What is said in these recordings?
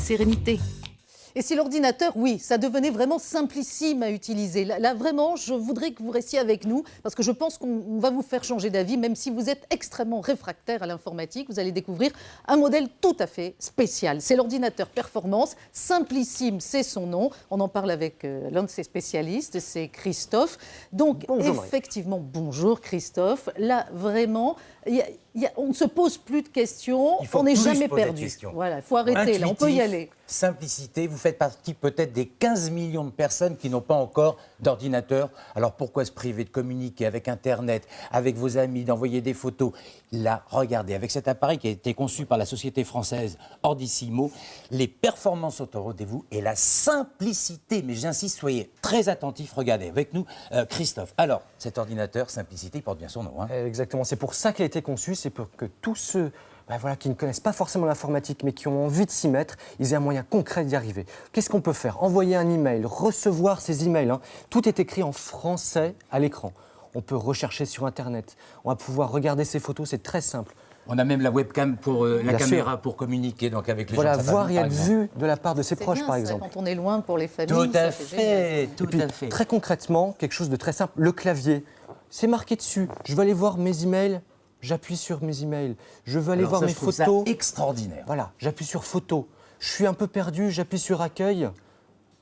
sérénité. Et si l'ordinateur, oui, ça devenait vraiment simplissime à utiliser. Là, vraiment, je voudrais que vous restiez avec nous, parce que je pense qu'on va vous faire changer d'avis, même si vous êtes extrêmement réfractaire à l'informatique. Vous allez découvrir un modèle tout à fait spécial. C'est l'ordinateur Performance. Simplissime, c'est son nom. On en parle avec l'un de ses spécialistes, c'est Christophe. Donc, bonjour, effectivement, bonjour Christophe. Là, vraiment, on ne se pose plus de questions, on n'est jamais perdu. Voilà, il faut arrêter, là, on peut y aller. Simplicité, vous faites partie peut-être des 15 millions de personnes qui n'ont pas encore d'ordinateur. Alors pourquoi se priver de communiquer avec Internet, avec vos amis, d'envoyer des photos? Là, regardez, avec cet appareil qui a été conçu par la société française Ordissimo, les performances sont au rendez-vous et la simplicité, mais j'insiste, soyez très attentifs, regardez avec nous Christophe. Alors, cet ordinateur, simplicité, il porte bien son nom. Hein. Exactement, c'est pour ça qu'il a été conçu, c'est pour que tous ceux qui ne connaissent pas forcément l'informatique, mais qui ont envie de s'y mettre, ils aient un moyen concret d'y arriver. Qu'est-ce qu'on peut faire? Envoyer un email, recevoir ces emails. Tout est écrit en français à l'écran. On peut rechercher sur Internet. On va pouvoir regarder ces photos, c'est très simple. On a même la webcam pour la caméra sûr. pour communiquer donc avec les voilà, gens. voir et être vu de la part de ses proches, bien, par ça, exemple. Quand on est loin pour les familles. Tout à ça, fait, tout Puis, à fait. très concrètement, quelque chose de très simple, le clavier. C'est marqué dessus. Je veux aller voir mes emails. J'appuie sur mes emails. Je veux aller voir mes photos. Ça extraordinaire. Voilà, j'appuie sur photos. Je suis un peu perdu, j'appuie sur accueil.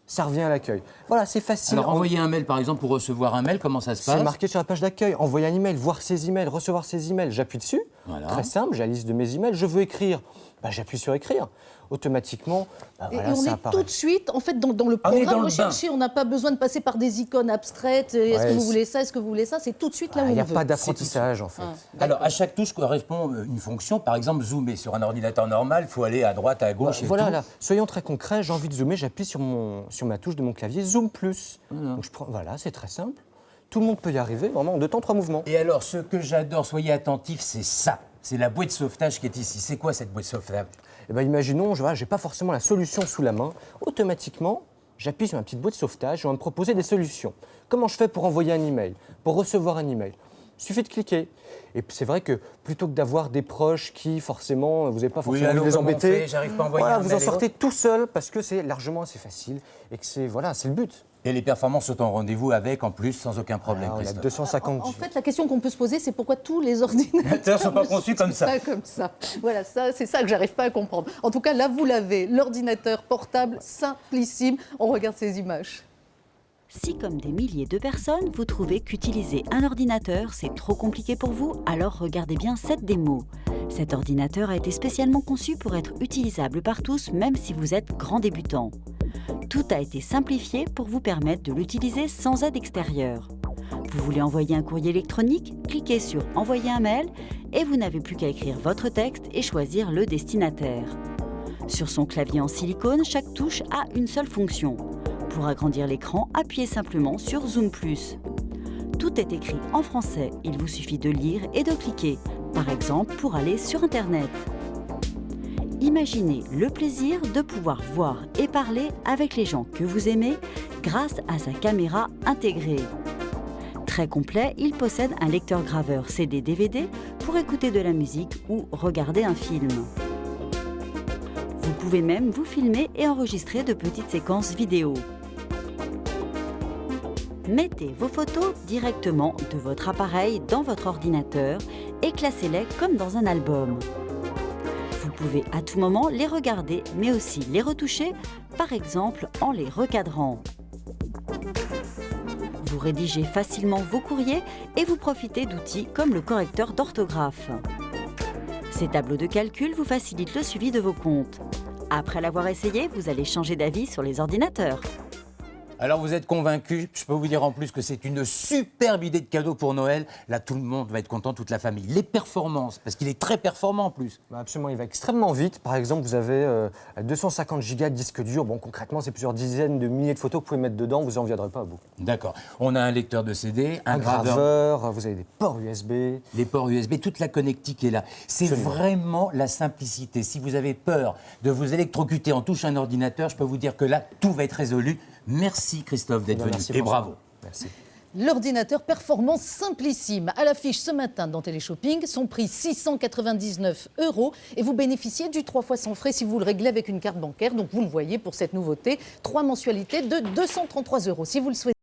Ça revient à l'accueil. Voilà, c'est facile. Alors, envoyer un mail, par exemple, pour recevoir un mail, comment ça se passe? C'est marqué sur la page d'accueil. Envoyer un email, voir ses emails, recevoir ses emails. J'appuie dessus. Voilà. Très simple, j'ai la liste de mes emails. Je veux écrire. J'appuie sur écrire. Automatiquement, et on ça est apparaît. tout de suite, en fait, dans le On est dans programme le recherché, on n'a pas besoin de passer par des icônes abstraites. Est-ce que vous voulez ça? Est-ce que vous voulez ça? C'est tout de suite là où on veut. Il n'y a pas d'apprentissage, en fait. Alors, à chaque touche correspond une fonction. Par exemple, zoomer sur un ordinateur normal, il faut aller à droite, à gauche et Voilà, tout. là. Soyons très concrets. J'ai envie de zoomer, j'appuie sur ma touche de mon clavier, Zoom Plus. Donc, voilà, c'est très simple. Tout le monde peut y arriver, vraiment, en 2 temps, 3 mouvements. Et alors, ce que j'adore, soyez attentifs, c'est ça. C'est la boîte de sauvetage qui est ici. C'est quoi cette boîte de sauvetage? Imaginons, je n'ai pas forcément la solution sous la main. Automatiquement, j'appuie sur ma petite boîte de sauvetage et on va me proposer des solutions. Comment je fais pour envoyer un email, pour recevoir un email? Il suffit de cliquer. Et c'est vrai que plutôt que d'avoir des proches qui, forcément, vous n'avez pas forcément envie de les embêter, j'arrive pas à envoyer un vous mail en sortez tout seul parce que c'est largement assez facile et que c'est le but. Et les performances sont en rendez-vous avec, en plus, sans aucun problème. On a Christophe. 250 En fait, la question qu'on peut se poser, c'est pourquoi tous les ordinateurs ne sont pas conçus comme ça. Pas comme ça. Voilà, c'est ça que j'arrive pas à comprendre. En tout cas, là, vous l'avez, l'ordinateur portable simplissime. On regarde ces images. Si, comme des milliers de personnes, vous trouvez qu'utiliser un ordinateur, c'est trop compliqué pour vous, alors regardez bien cette démo. Cet ordinateur a été spécialement conçu pour être utilisable par tous, même si vous êtes grand débutant. Tout a été simplifié pour vous permettre de l'utiliser sans aide extérieure. Vous voulez envoyer un courrier électronique? Cliquez sur « Envoyer un mail » et vous n'avez plus qu'à écrire votre texte et choisir le destinataire. Sur son clavier en silicone, chaque touche a une seule fonction. Pour agrandir l'écran, appuyez simplement sur Zoom Plus. Tout est écrit en français, il vous suffit de lire et de cliquer, par exemple pour aller sur Internet. Imaginez le plaisir de pouvoir voir et parler avec les gens que vous aimez grâce à sa caméra intégrée. Très complet, il possède un lecteur-graveur CD-DVD pour écouter de la musique ou regarder un film. Vous pouvez même vous filmer et enregistrer de petites séquences vidéo. Mettez vos photos directement de votre appareil dans votre ordinateur et classez-les comme dans un album. Vous pouvez à tout moment les regarder, mais aussi les retoucher, par exemple en les recadrant. Vous rédigez facilement vos courriers et vous profitez d'outils comme le correcteur d'orthographe. Ces tableaux de calcul vous facilitent le suivi de vos comptes. Après l'avoir essayé, vous allez changer d'avis sur les ordinateurs. Alors vous êtes convaincus, je peux vous dire en plus que c'est une superbe idée de cadeau pour Noël. Là, tout le monde va être content, toute la famille. Les performances, parce qu'il est très performant en plus. Absolument, il va extrêmement vite. Par exemple, vous avez 250 gigas de disque dur. Bon, concrètement, c'est plusieurs dizaines de milliers de photos que vous pouvez mettre dedans. Vous n'en viendrez pas à bout. D'accord. On a un lecteur de CD, un graveur, vous avez des ports USB. Les ports USB, toute la connectique est là. C'est vraiment la simplicité. Si vous avez peur de vous électrocuter en touchant un ordinateur, je peux vous dire que là, tout va être résolu. Merci Christophe d'être venu. Merci et bravo. Merci. L'ordinateur Performance Simplissime, à l'affiche ce matin dans Téléshopping, son prix 699 € et vous bénéficiez du 3 fois sans frais si vous le réglez avec une carte bancaire. Donc vous le voyez pour cette nouveauté, 3 mensualités de 233 €. Si vous le souhaitez.